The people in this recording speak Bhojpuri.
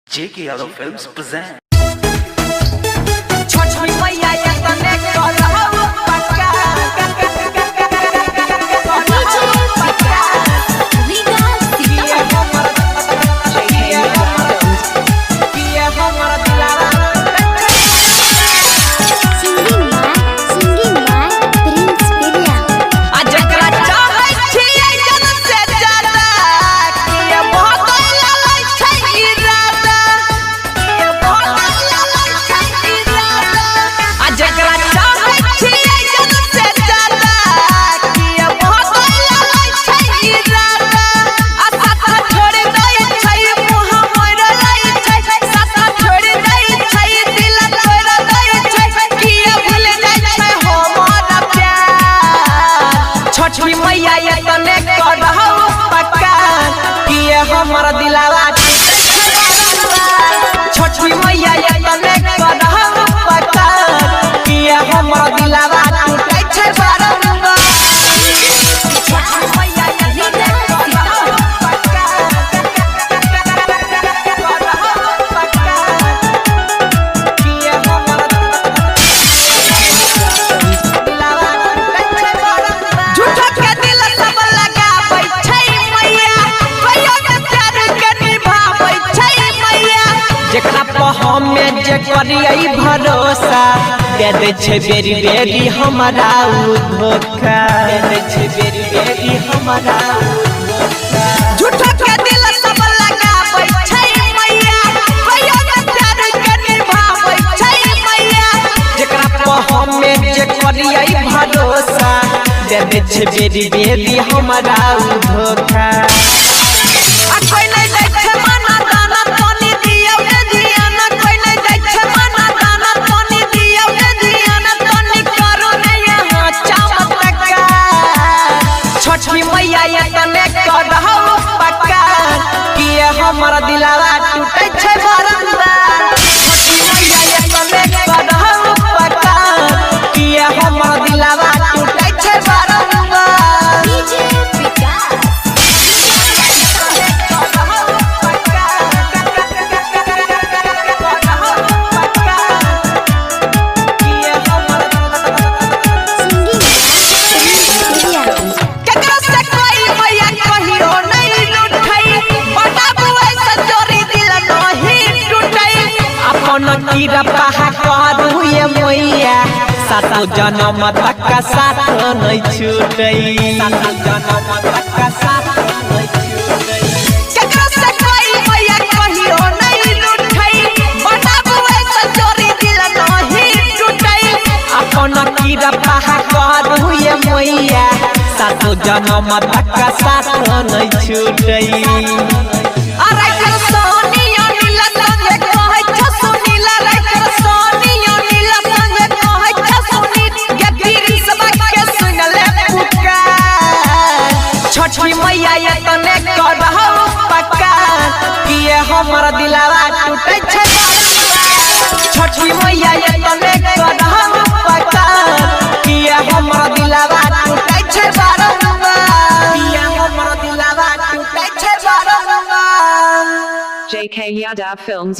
J.K. Yadav Films present. छठी मैया ये तने करहु पक्का किए हमर दिलावा छठी मैया ये तने करहु पक्का किए हमर दिलावा टूटे छै बारंबार छठी मैया ये तने करहु पक्का किए हमर दिलावा टूटे छै बारंबार झूठा के दिल सब लगाबै छै मैया कहियो न प्यार के निभाबै छै मैया जेकरा पे हमें जे करियै भरोसा दे दे छै बेरी बेरी हमरा उ धोखा दे दे छै बेरी बेरी हमरा उ धोखा झूठा के दिल सब लगाबै छै मैया कहियो न प्यार के निभाबै छै मैया जेकरा पे हमें जे करियै भरोसा दे दे छै बेरी बेरी हमरा उ धोखा आ कोई नहीं दै छै माना दाना तनी दियौ ने ध्यान कोई नहीं दै छै माना दाना तनी दियौ ने ध्यान तनी करो ने यहाँ चमत्कार छठी मैया ये तने करहु पक्का किए हमर दिलावा टूटे छै बारंबार छठी मैया ये तने करहु पक्का किए हमर दिलावा टूटे छै बारंबार कीरा पहा करू ये मैया सातो जन्म तक का साथ नहीं छूटई सातो जन्म तक का साथ नहीं छूटई केकरा से कोई मैया कहियो नहीं लुटई बताबुए से चोरी दिल नहीं टूटई अपन कीरा पहा करू ये मैया सातो जन्म तक का साथ नहीं छूटई अरे के सोनिया नीला संगे कहै छ सुनीला रे के सोनिया नीला संगे कहै छ सुनी के गिरी सब के सुन ले पुकार छठी मैया ये तने करहु पक्का किए हमर दिलावा टूटे छै बारंबार छठी मैया ये तने करहु पक्का किए हमर दिलावा टूटे छै बारंबार किए हमर दिलावा टूटे छै बारंबार J.K. Yadav Films